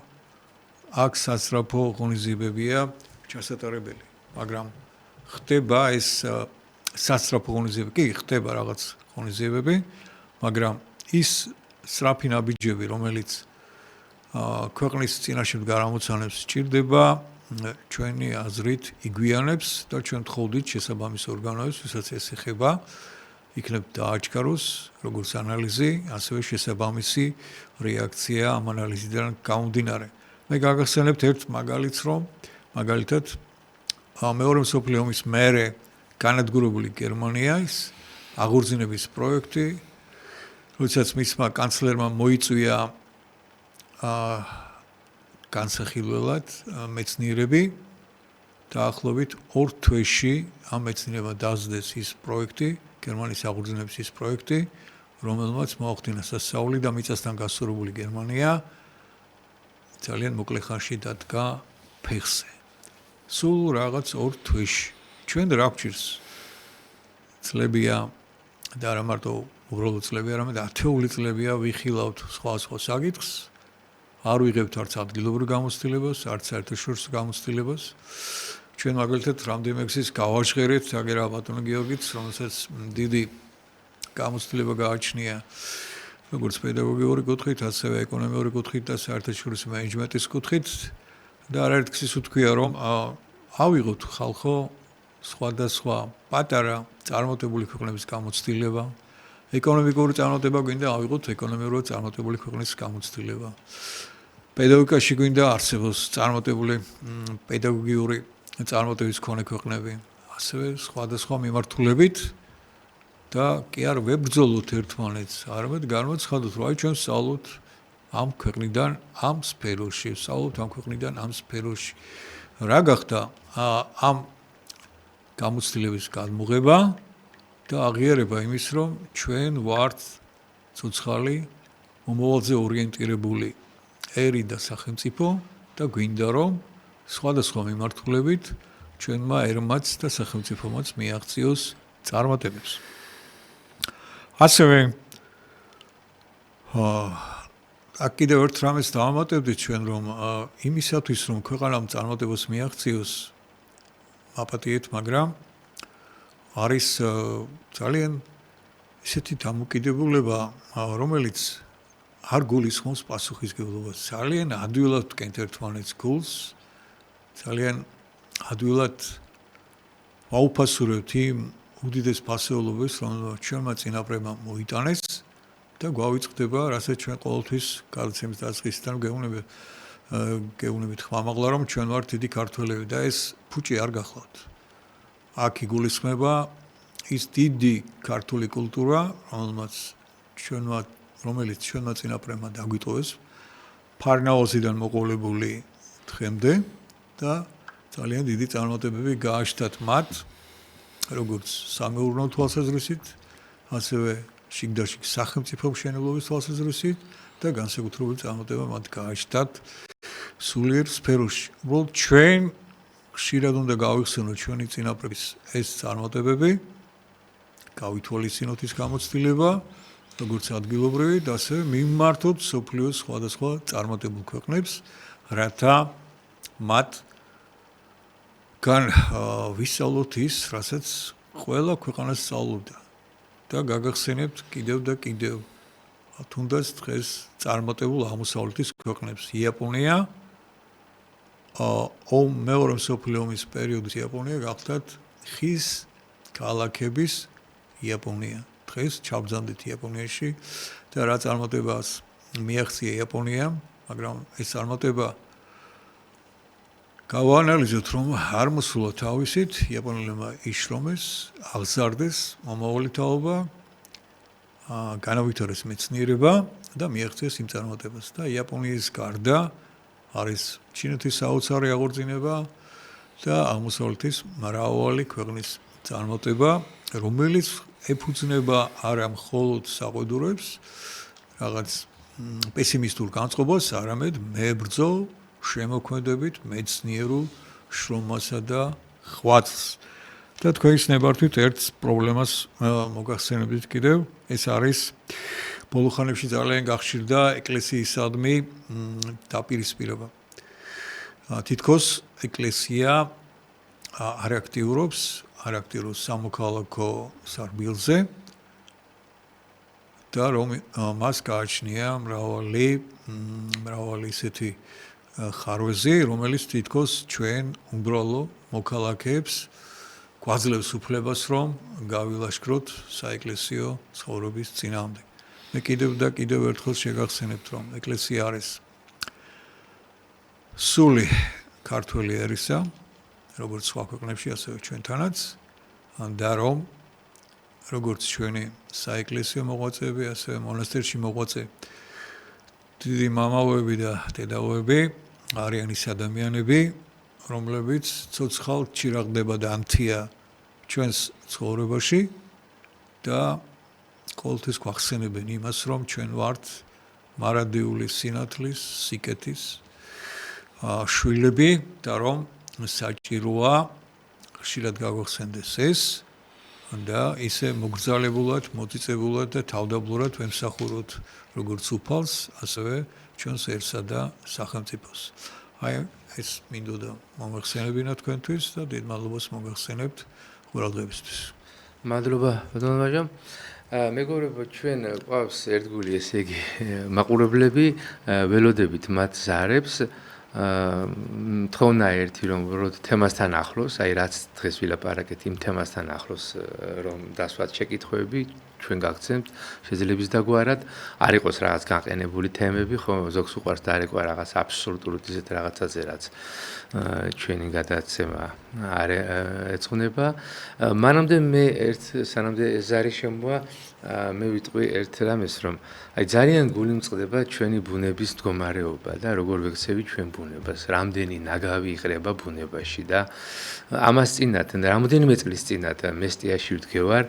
აქ სასწრაფო ღონისძიებებია ჩასატარებელი, მაგრამ ხდება ეს სასწრაფო ღონისძიებები, კი ხდება რაღაც ღონისძიებები, მაგრამ ის სწრაფი ნაბიჯები, რომელიც ქვეყნის წინაშე გამოცანებს სჭირდება, ჩვენი აზრით იგვიანებს და ჩვენ ვთხოვდით შესაბამის ორგანოებს, ვისაც ეს ეხება, იქნებ დააჩქაროს როგორც ანალიზი, ასევე შესაბამისი რეაქცია ამ ანალიზიდან გამომდინარე. მე გაგახსენებთ ერთ მაგალითს, რომ მაგალითად მეორე მსოფლიო ომის მერე განადგურებული გერმანიის აღორძინების პროექტი, როდესაც მისმა კანცლერმა მოიწვია განსახილველად მეცნიერები დაახლოებით 2 თვეში ამ მეცნიერებმა დაძდეს ის პროექტი, გერმანიის აღორძინების ის პროექტი, რომელმაც მოახდინა სასწაული და მიწასთან გასწორებული გერმანია ძალიან მოკლე ხანში დადგა ფეხზე. სულ რაღაც 2 თვეში. ჩვენ რა გვჭირს? წლებია და არა მარტო უბრალოდ წლებია, არამედ ათეული წლებია ვიხილავთ სხვა საკითხს. არ ვიღებთ არც ადგილობრივ გამოცდილებას, არც საერთაშორისო გამოცდილებას. ჩვენ მაგალითად რამდენიმე გზის გავაჟღერეთ, აგერა ბატონო გიორგიც, რომელსაც დიდი გამოცდილება გააჩნია როგორც პედაგოგიური კუთხით, ასევე ეკონომიური კუთხით და საერთაშორისო მენეჯმენტის კუთხით და არაერთ გზის უთქვია, რომ ავიღოთ ხალხო სხვადასხვა პატარა წარმატებული ქვეყნების გამოცდილება, ეკონომიკური წარმატება გვინდა ავიღოთ ეკონომიურად წარმატებული ქვეყნის გამოცდილება. პედაგოგიკაში გვინდა არსებობს წარმატებული პედაგოგიური წარმატების მქონე ქვეყნები, ასევე სხვადასხვა მიმართულებით და კი არ ვებრძოლოთ ერთმანეთს, არამედ გამოცხადოთ, რომ აი ჩვენ ვსწავლობთ ამ ქვეყნიდან ამ სფეროში, ვსწავლობთ ამ ქვეყნიდან ამ სფეროში. რა გახდა ამ გამოცდილების გადმოღება და აღიარება იმის, რომ ჩვენ ვართ ცოცხალი მომავალზე ორიენტირებული ერი და სახელმწიფო და გვინდა რომ სხვადასხვა მიმართულებით ჩვენმა ერმაც და სახელმწიფომაც მიაღწიოს წარმატებებს. ასევე აქ კიდევ ერთ რამეს დავამატებდით ჩვენ, რომ იმისათვის რომ ქვეყანამ წარმატებას მიაღწიოს აპატიეთ, მაგრამ არის ძალიან ისეთი დამოკიდებულება, რომელიც არ გულისხმობს პასუხისმგებლობას. ძალიან ადვილად ვკენთ ერთმანეთს გულს, ძალიან ადვილად ვაუფასურებთ იმ უდიდეს ფასეულობებს, რომელსაც ჩვენმა წინაპრებმა მოიტანეს და გვავიწყდება, რასაც ჩვენ ყოველთვის გადაცემის დასაწყისიდან გეუბნებით ხმამაღლა, რომ ჩვენ ვართ დიდი ქართველები და ეს ფუჭი არ გახლავთ. აქ იგულისხმება ის დიდი ქართული კულტურა, რომელიც ჩვენმა წინაპრებმა დაგვიტოვეს, ფარნაოზიდან მოყოლებული დღემდე და ძალიან დიდი წარმატებები გააჩნდათ მათ, როგორც სამეურნეო თვალსაზრისით, ასევე შიგ-და-შიგ სახელმწიფო მშენებლობის თვალსაზრისით და განსაკუთრებული წარმატება მათ გააჩნდათ სულიერ სფეროში. უბრალოდ ჩვენ ხშირად უნდა გავიხსენოთ ჩვენი წინაპრების ეს წარმატებები, გავითვალისწინოთ ის გამოცდილება, როგორც ადგილობრივი და ასევე მიმართოთ მსოფლიოს სხვადასხვა წარმატებულ ქვეყნებს, რათა მათ ვისწავლოთ ის, რასაც ყველა ქვეყანას სწავლობდა და გაგახსენებთ კიდევ და კიდევ თუნდაც დღეს წარმატებულ აღმოსავლეთის ქვეყნებს. იაპონია მეორე მსოფლიო ომის პერიოდის იაპონია გახდათ ხის ქალაქების იაპონია. დღეს ჩავბრძანდით იაპონიაში და რა წარმატებას მიაღწია იაპონიამ, მაგრამ ეს წარმატება გავაანალიზოთ, რომ არ მოსულა თავისით, იაპონელებმა იშრომეს, აღზარდეს მომავალი თაობა, განავითარეს მეცნიერება და მიაღწიეს იმ წარმატებას. და იაპონიის გარდა არის ჩინეთის საოცარი აღორძინება და აღმოსავლეთის მრავალი ქვეყნის წარმატება, რომელიც ეფუძნება არა მხოლოდ საყვედურებს, რაღაც პესიმისტურ განწყობას, არამედ მებრძოლ შემოქმედებით მეცნიერულ შრომასა და ღვაწლს. და თქვენ იცნობთ ერთ პრობლემას მოგახსენებთ კიდევ, ეს არის ბოლო ხანებში ძალიან გახშირდა ეკლესიისადმი დაპირისპირება. თითქოს ეკლესია არ აქტიურობს სამოქალაქო სარბილზე და რომ მას გააჩნია მრავალი ისეთი ხარვეზი, რომელიც თითქოს ჩვენ უბრალო მოქალაქეებს გვაძლევს უფლებას, რომ გავილაშქროთ საეკლესიო ცხოვრების წინააღმდეგ. მე კიდევ და კიდევ ერთხელ შეგახსენებთ, რომ ეკლესია არის სული ქართველი ერისა, როგორც სხვა ქვეყნებში, ასევე ჩვენთანაც, და რომ როგორც ჩვენი საეკლესიო მოღვაწეები, ასევე მონასტერში მოღვაწე დიდი მამაოები და დედაოები არიან ის ადამიანები, რომლებიც ცოცხალ ჩირაღდება და ანთია ჩვენს ცხოვრებაში და ყოველთვის გვახსენებენ იმას, რომ ჩვენ ვართ მარადიული სინათლის, სიკეთის შვილები და რომ საჭიროა ხშირად გაგვახსენდეს ეს და ისე მოგრძალებულად, მოწიწებულად და თავდაბლურად ვემსახუროთ როგორც უფალს, ასევე ჩვენს ერსა და სახელმწიფოს. აი ეს მინდოდა მომეხსენებინა თქვენთვის და დიდ მადლობას მოგახსენებთ ყურადღებისთვის. მადლობა ბატონო ვაჟა. მეგობრებო, ჩვენ ყავს ერთგული, ესე იგი, მაყურებლები, ველოდებით მათ ზარებს. თხოვნა ერთი, რომ თემასთან ახლოს, აი რაც დღეს ვილაპარაკეთ, იმ თემასთან ახლოს, რომ დასვათ შეკითხვები, ჩვენ გაგცემთ, შეძლებს დაგვარად, არ იყოს რაღაც განყენებული თემები, ხო, ზოგს უყვარს დაარეკვა რაღაც აბსოლუტურად ისეთ რაღაცაზე, რაც ჩვენი გადაცემა არ ეძღვნება. მანამდე მე სანამდე ეს არის შემოა, მე ვიტყვი ერთ რამეს, რომ აი ძალიან გული მწყდება ჩვენი ბუნების მდგომარეობა და როგორ ვექცევი ჩვენ ბუნებას, რამდენი ნაგავი იყრება ბუნებაში და ამას წინათ, რამდენიმე წლის წინათ მესტიაში ვდგევარ,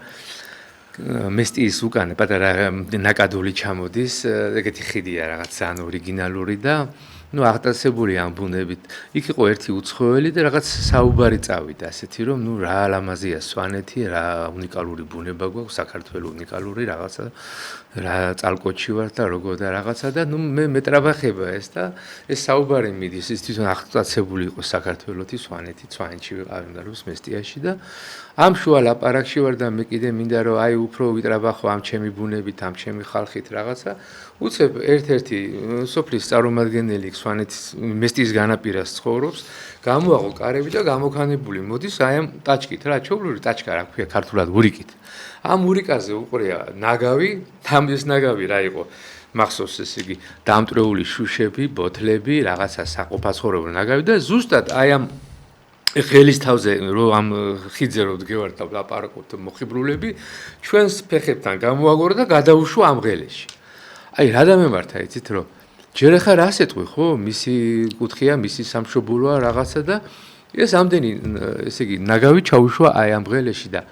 მესტიის უკან პატარა ნაკადული ჩამოდის, ეგეთი ხიდია რაღაც ძალიან ორიგინალური და აღტაცებული ამ ბუნებით. იქ იყო ერთი უცხოელი და რაღაც საუბარი წავიდა, ასეთი რომ რა ლამაზია სვანეთი, რა უნიკალური ბუნება გვაქვს, საქართველოს უნიკალური რაღაცა, რა წალკოჩი ვარ და როგორ და რაღაცა და მე მეტრაბახება ეს და ეს საუბარი მიდის, ის თვითონ აღტაცებული იყო საქართველოს სვანეთი, სვანეთში ვიყავი მგაროს მესტიაში და ამ შუა ლაპარაკში ვარ და მე კიდე მინდა რომ აი უფრო ვიტრაბახო ამ ჩემი ბუნებით, ამ ჩემი ხალხით რაღაცა. უცებ ერთ-ერთი სოფლის წარმომადგენელი სვანეთის მესტიის განაპირას ცხოვრობს, გამოაყო კარები და გამოქანებული მოდის აი ამ ტაჩკით რა, ჩოვლური ტაჩკა რა ქვია ქართულად ურიკით. ამ ურიკაზე უყრია ნაგავი, თამდეს ნაგავი რა იყო. მახსოვს ეს იგი დამტრეული შუშები, ბოთლები, რაღაცა საყოფაცხოვრებო ნაგავი და ზუსტად აი ამ ღელის თავზე რომ ამ ხიძე რომ ვდგევართ და ვლაპარაკობთ მოხიბრულები, ჩვენს ფეხებთან გამოაგორა და გადაუშვა ამ ღელეში. აი რა დამემართა იცით რომ ჯერ ახლა რას ეტყვი ხო მისი კუთხეა მისი სამშობლოა რაღაცა და ეს ამდენი ესე იგი ნაგავი ჩაუშვა აი ამ ღელეში და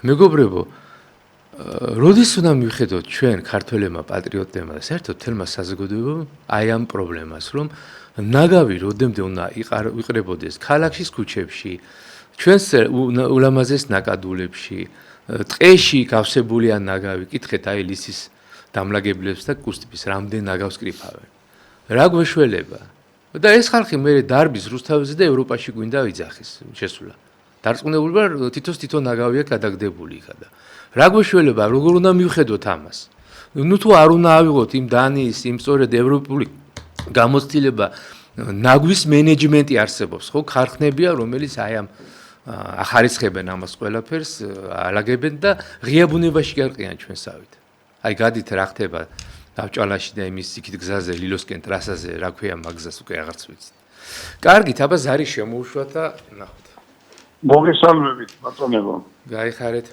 მეგობრებო როდის უნდა მივხედოთ ჩვენ ქართველებმა პატრიოტებმა და საერთოდ თელმა საზოგადოებამ აი ამ პრობლემას რომ ნაგავი როდემდე უნდა იყრებოდეს ქალაქის ქუჩებში ჩვენს ულამაზეს ნაკადულებში ტყეში გავსებულია ნაგავი კითხეთ აი ლისის დამლაგებლებს და კუსტების რამდენ ნაგავს კრიფავენ რა გვეშველება და ეს ხალხი მე დარბის რუსთავზე და ევროპაში გვინდა ვიძახის შესულა დარწმუნებულება თითოს თითო ნაგავია გადაგდებული იქა და რა გვეშველება, როგორ უნდა მივხედოთ ამას? ნუ თუ არ უნდა ავიღოთ იმ დანიის, იმ სწორედ ევროპული გამოცდილება ნაგვის მენეჯმენტი არსებობს, ხო, ქარხნებია, რომელიც აი ამ ახარისხებენ ამას ყველაფერს, ალაგებენ და ღია ბუნებაში გარყიან ჩვენსავით. აი გადით რა ხდება დავჭალაში და იმის იქით გზაზე, ლილოსკენ ტრასაზე, რა ქვია მაგზას უკვე აღარც ვიცით. კარგით, აბა ზარი შემოუშვათ და ნახოთ. მოგესალმებით, ბატონებო. გაიხარეთ.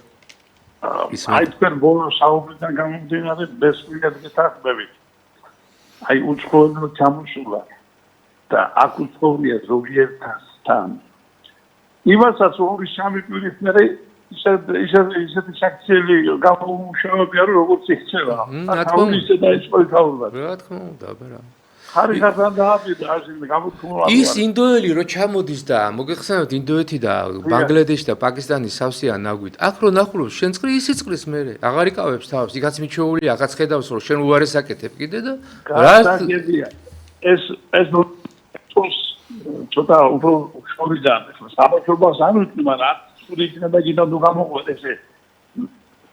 აი თქვენ ბოლო საუბრიდან გამომდინარე ბესმიერ გეთახმებით. აი უცხოელო ჩამოსულა და აქ უცხოია ზოგიერთთან. იმასაც 2-3 კვირის მერე ისეთი საქციელი გამომუშავებია, როგორც იქცევა. აქ ისე დაიწყო. რა თქმა უნდა, აბა. ხარიხართან დააბიდა ასი გამოთქმულა. ის ინდოელი რო ჩამოდის და მოგეხსენებათ ინდოეთი და ბანგლადეში და პაკისტანის სავსეა ნაგვით. აქ რო ნახულობ შენ წყრი ისიც წყრის მერე. აღარ იკავებს თავს. იქაც მიჩვეული, ახაც ხედავს რომ შენ უარეს აკეთებ კიდე და რა გაგებია. ეს ცოტა უფრო შორიდან ახლა საბჭობას არ ვიტყვი, მაგრამ სული იქნება კიდევ თუ გამოყვეთ ესე.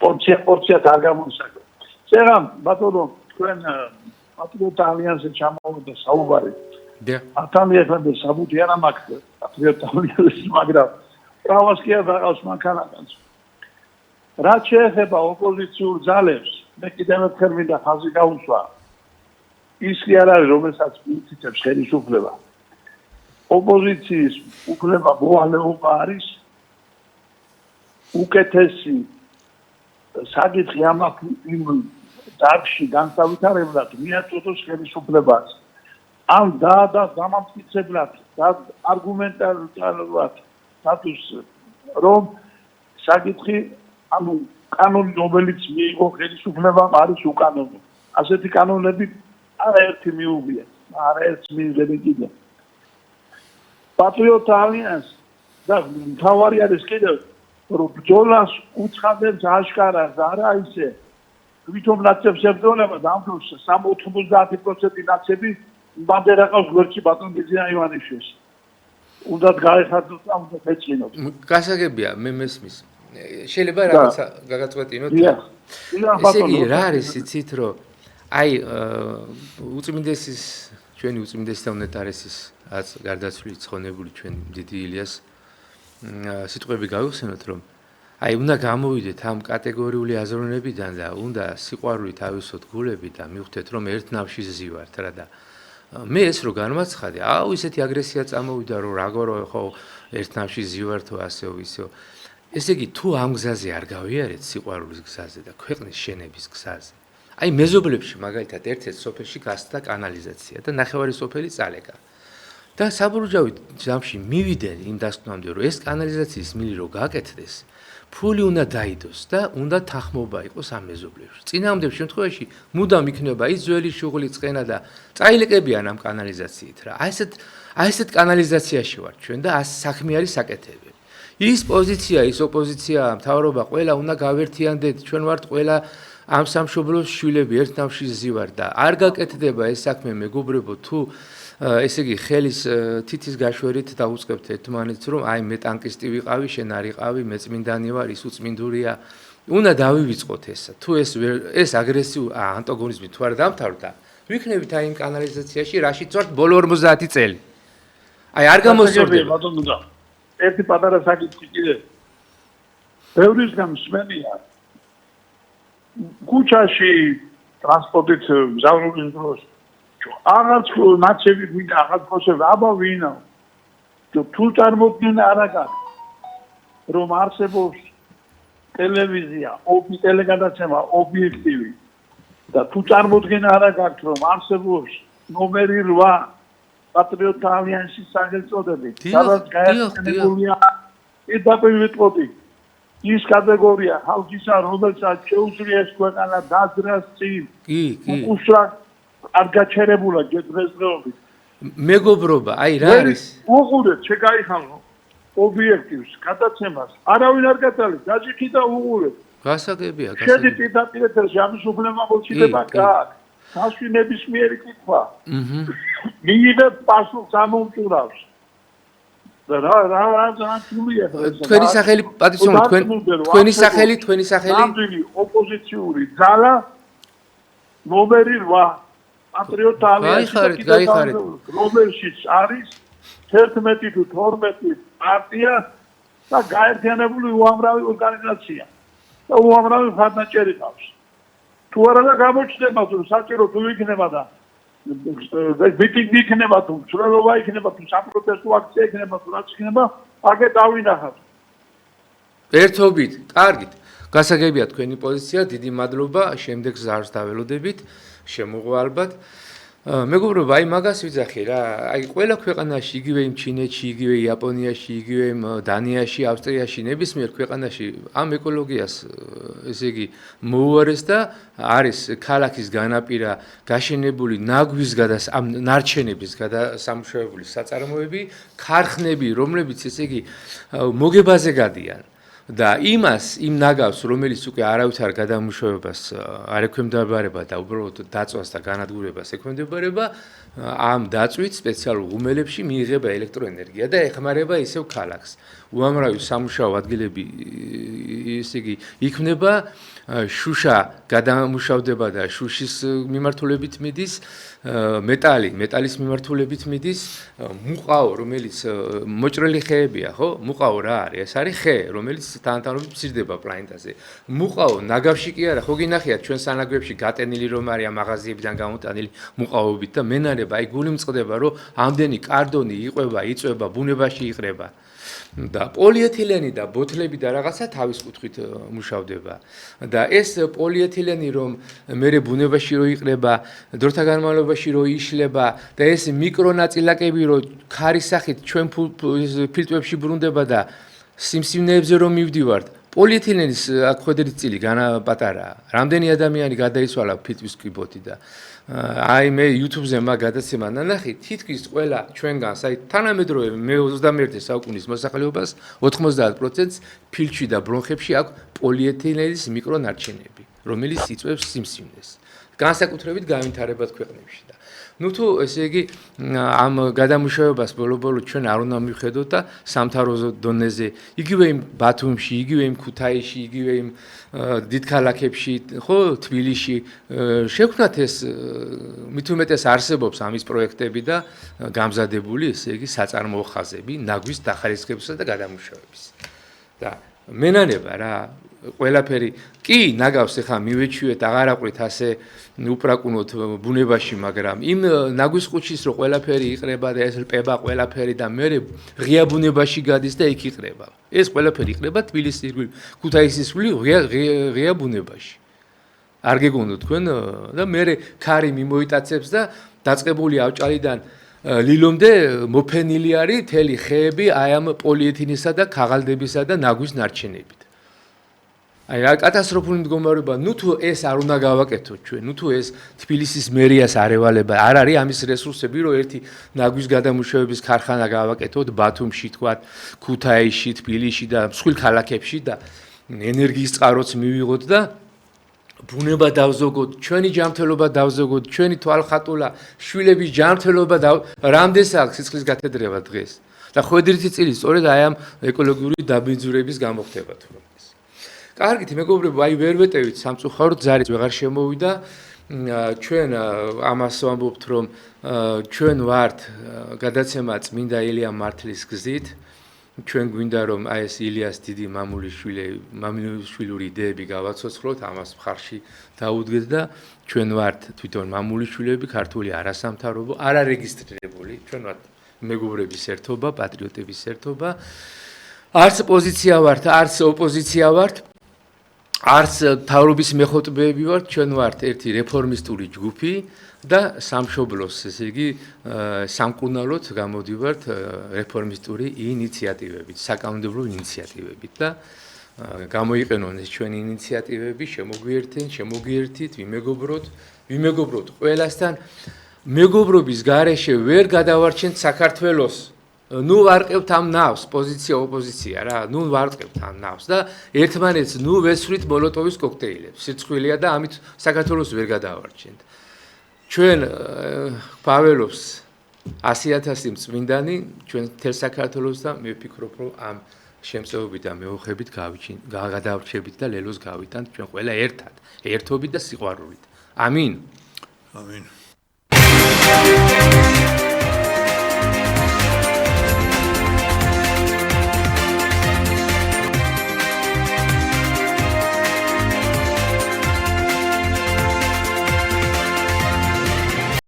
პორცია არ გამოსაგო. ზერამ ბატონო თქვენ პატრიოტ ალიანსზე ჩამოვიდა საუბარი. დიახ. ათამიერთან საბუთი არ ამაქვს პატრიოტ ალიანსს, მაგრამ pravas კი არ დაღავს მანქანათანს. რაც შეეხება ოპოზიციურ ძალებს, მე კიდევ ერთხელ მინდა ხაზი გაუსვა. ის კი არ არის, რომელსაც მითითებს ხელისუფლება. ოპოზიციის უფლება მოვალეობა არის უკეთესი საკითხი იმ დარგში განსავითარებლად მიაწოდოს ხელისუფლებას. ამ და გამამტკიცებლად და არგუმენტალურად სტატუს რომ საკითხი ანუ კანონი რომელიც მიიღო ხელისუფლებამ არის უკანონო. ასეთი კანონები არაერთი მიუღია, არაერთი მიიღები კიდე. პატრიოტ ალიანს და მთავარი არის კიდევ რომ ბრძოლას უცხადებს აშკარად არა ისე თვითონ ნაცებს ებრძოლება და ამ დროს 90% ნაცები ბანდერაყავს გვერდში ბატონ გიზია ივანიშვილს. უნდა გაეხარდოთ და უნდა ეწინოთ. გასაგებია, მე მესმის. შეიძლება რაღაცა გაგაწყვეტინოთ? ესე იგი, რა არის იცით რომ აი უწმინდესის ჩვენი უწმინდესი და უნეტარესის გარდაცვლილი ცხონებული ჩვენ დიდი ილიას სიტყვები გავიხსენოთ რომ აი უნდა გამოვიდეთ ამ კატეგორიული აზროვნებიდან და უნდა სიყვარული თავისოთ გულები და მივხვდეთ რომ ერთ ნავში ზივართ რა და მე ეს რო განმაცხადე აუ ისეთი აგრესია წამოვიდა რომ რაღაცა ხო ერთ ნავში ზივართო ასეო ისეო ესე იგი თუ ამ გზაზე არ გავიარეთ სიყვარულის გზაზე და ქვეყნის შენების გზაზე აი მეზობლებში მაგალითად ერთ-ერთ სოფელში გასცდა კანალიზაცია და ნახევარი სოფელი წალეკა და საბურჯავი ჯამში მივიდნენ იმ დასკვნამდე რომ ეს კანალიზაციის მილი რო გაკეთდეს ფული უნდა დაიდოს და უნდა თანხმობა იყოს ამ მეზობლებში. წინააღმდეგ შემთხვევაში მუდამ იქნება ის ძველი შუღლი წყენა და წაილეკებიან ამ კანალიზაციით რა. აი ესეთ კანალიზაციაში ვართ ჩვენ და ას საქმე არის საკეთებელი. ის პოზიცია, ის ოპოზიცია, მთავრობა ყველა უნდა გავერთიანდეთ, ჩვენ ვართ ყველა ამ სამშობლოს შვილები ერთ ნავში ზივარ და არ გაკეთდება ეს საქმე მეგობრებო თუ ესე იგი ხელის თითის გაშვერით დაუწყებთ ერთმანეთს რომ აი მე ტანკისტი ვიყავი შენ არ იყავი მე წმინდანი ვარ ის უწმინდურია უნდა დავივიწყოთ ესა თუ ეს აგრესიული ანტაგონიზმი თუ არ დამთავრდა ვიქნებით აი იმ კანალიზაციაში რაშიც ვართ ბოლო 50 წელი აი არ გამოსწორდება ბატონო და ერთი პატარა საკითხი კიდე ბევრისგან მსმენია ქუჩაში ტრანსპორტით მგზავრულის დროს აღარც ნაცები გვინდა აღარც ხოსები აბა ვინა თუ წარმოდგენა არ აქვს რომ არსებობს ტელევიზია ტელეგადაცემა ობიექტივი და თუ წარმოდგენა არ აქვს რომ არსებობს ნომერი 8 პატრიოტ ალიანსის სახელწოდებით სადაც გაერთიანებულია იდაპილიტყოდი ის კატეგორია ხალხისა რომელსაც შეუძლია ეს ქვეყანა დაძრას წინ უკუსრა არ გაჩერებულა დღესდღეობით. მეგობრობა, აი რა არის? უყურეთ, შეგაიხალო ობიექტივს, გადაცემას. არავინ არ გაწალეს, დაჭიქი და უყურეთ. გასაგებია, შედი პირდაპირ ამის უფლება მოჩიდება გააქვს. საშუალო ნებისმიერი კითხვა. მიიღებ პასუხს ამომწურავს. რა ძანთულია თქვენი სახელი პატრიციო თქვენი სახელი ნამდვილი ოპოზიციური ძალა ნომერი 8 პატრიოტთა ალიანსი რომელშიც არის 11 თუ 12 პარტია და გაერთიანებული უამრავი ორგანიზაცია და უამრავი მხარდამჭერი ყავს. თუ არა და გამოჩნდება თუ საჭირო თუ იქნება და მიტინგი იქნება თუ მსვლელობა იქნება თუ საპროტესტო აქცია იქნება თუ რაც იქნება, აგე დავინახავთ. ერთობით, კარგით. გასაგებია თქვენი პოზიცია, დიდი მადლობა, შემდეგ ზარს დაველოდებით, შემოღვალბათ. მეგობრებო, აი მაგას ვიძახი რა, აი ყველა ქვეყანაში, იგივე იმ ჩინეთში, იგივე იაპონიაში, იგივე იმ დანიაში, ავსტრიაში, ნებისმიერ ქვეყანაში ამ ეკოლოგიას, ესე იგი, მოუარეს და არის ქალაქის განაპირა გაშენებული ნაგვისგან და ნარჩენების გადასამუშავებელი საწარმოები, ქარხნები, რომლებიც ესე იგი მოგებაზე გადიან. და იმ ნაგავს, რომელიც უკვე არავითარ გადამუშავებას არ ექვემდებარება და უბრალოდ დაწვას და განადგურებას ექვემდებარება, ამ დაწვით სპეციალურ ღუმელებში მიიღება ელექტროენერგია და ეხმარება ისევ ქალაქს. უამრავი სამუშაო ადგილები ესე იგი იქმნება, შუშა გადამუშავდება და შუშის მიმართულებით მიდის, მეტალის მიმართულებით მიდის, მუყაო, რომელიც მოჭრელი ხეებია, ხო? მუყაო რა არის? ეს არის ხე, რომელიც თანათანობით მცირდება პლანეტაზე. მუყაო ნაგავში კი არა, ხო გინახიათ ჩვენ სანაგვებში გატენილი რომ არის მაღაზიებიდან გამოტანილი მუყაოებით და მენარება, აი გული მწყდება, რომ ამდენი კარდონი იყვება, იწვება, ბუნებაში იყრება. და პოლიეთილენი და ბოთლები და რაღაცა თავის კუთხით მუშავდება. და ეს პოლიეთილენი რომ მერე ბუნებაში რო იყრება, დროთა განმავლობაში რო იშლება და ეს მიკრონაწილაკები რო ქარის სახით ჩვენ ფილტვებში ბრუნდება და სიმსივნეებზე რომ მივდივართ, პოლიეთილენის აქ ხვედრით წილი პატარაა. რამდენი ადამიანი გადაიცვალა ფილტვის კიბოთი და აი მე YouTube-ზე მაგ გადაცემა ნანახი, თითქმის ყველა ჩვენგანს, აი თანამედროვე მე-21 საუკუნის მოსახლეობას 90%-ს ფილტვში და ბრონხებში აქვს პოლიეთილენის მიკრონარჩენები, რომელიც იწვევს სიმსივნეს. განსაკუთრებით განვითარებად ქვეყნებში და ნუ თუ ესე იგი ამ გადამუშავებას ბოლო-ბოლო ჩვენ არ უნდა მივხედოთ და სამთავრობო დონეზე, იგივე იმ ბათუმში, იგივე იმ ქუთაისში, იგივე იმ დიდ ქალაქებში, ხო, თბილისში შექმნათ ეს მით უმეტეს არსებობს ამის პროექტები და გამზადებული, ესე იგი საწარმოო ხაზები, ნაგვის დახარისხებისა და გადამუშავების. და მენანება რა ყველაფერი კი ნაგავს ახლა მივეჩვიეთ აღარ აყვრით ასე უპრაკუნოთ ბუნებაში, მაგრამ იმ ნაგვის ყუთშიც რო ყველაფერი იყრება და ეს რპება ყველაფერი და მე ღია ბუნებაში გადის და იქ იყრება. ეს ყველაფერი იყრება თბილისის ქუთაისის ღია ბუნებაში. არ გეგონოთ თქვენ და მე ქარი მიმოიტაცებს და დაწყებული ავჭალიდან ლილომდე მოფენილი არის მთელი ხეები აი ამ პოლიეთილენისა და ქაღალდებისა და ნაგვის ნარჩენებით. აი რა კატასტროფული მდგომარეობა, ნუ თუ ეს არ უნდა გავაკეთოთ ჩვენ, ნუ თუ ეს თბილისის მერიას არ ევალება, არ არის ამის რესურსები, რომ ერთი ნაგვის გადამუშავების ქარხანა გავაკეთოთ ბათუმში, თქვათ, ქუთაისში, თბილისში და მსხვილ ქალაქებში და ენერგიის წყაროც მივიღოთ და ბუნება დავზოგოთ, ჩვენი ჯანმრთელობა დავზოგოთ, ჩვენი თვალხატულა, შვილების ჯანმრთელობა რამდენს აქვს სიცხლის გათედრება დღეს. და ხვედრითი წილი სწორედ აი ამ ეკოლოგიური დაბინძურების გამოხდება თუ რომ ეს. კარგით, მეგობრებო, აი ვერ ვეტევით სამწუხაროდ ზარიც ვეღარ შემოვიდა. ჩვენ ამას ვამბობთ, რომ ჩვენ ვართ გადაცემა წმინდა ილია მართლის გზით. ჩვენ გვინდა რომ აი ეს ილიას დიდი მამულიშვილური იდეები გავაცოცხლოთ, ამას მხარში დაუდგეთ და ჩვენ ვართ თვითონ მამულიშვილები, ქართული არასამთავრობო, არარეგისტრირებული, ჩვენ ვართ მეგობრების ერთობა, პატრიოტების ერთობა. არც პოზიცია ვართ, არც ოპოზიცია ვართ. არც თავრობის მეხოტბეები ვართ, ჩვენ ვართ ერთი რეფორმისტული ჯგუფი და სამშობლოს, ესე იგი, სამკურნალოდ გამოდივართ რეფორმისტული ინიციატივებით, საკანონმდებლო ინიციატივებით და გამოიყენონ ეს ჩვენი ინიციატივები, შემოგვიერთით, ვიმეგობროთ ყველასთან, მეგობრობის გარეშე ვერ გადავარჩენთ საქართველოს. ნუ ვარყევთ ამ ნავს, პოზიცია, ოპოზიცია რა, ნუ ვარყევთ ამ ნავს და ერთმანეთს ნუ ვესვრით მოლოტოვის კოქტეილებს. სიცხვილეა და ამით საქართველოს ვერ გადავარჩენთ. ჩვენ ყვაველობს 100,000 წმინდანი ჩვენ თელ საქართველოს და მე ვფიქრობ, რომ ამ შემწეობით და მეოხებით გადავრჩებით და ლელოს გავითანთ ჩვენ ყველა ერთად, ერთობით და სიყვარულით. ამინ. ამინ.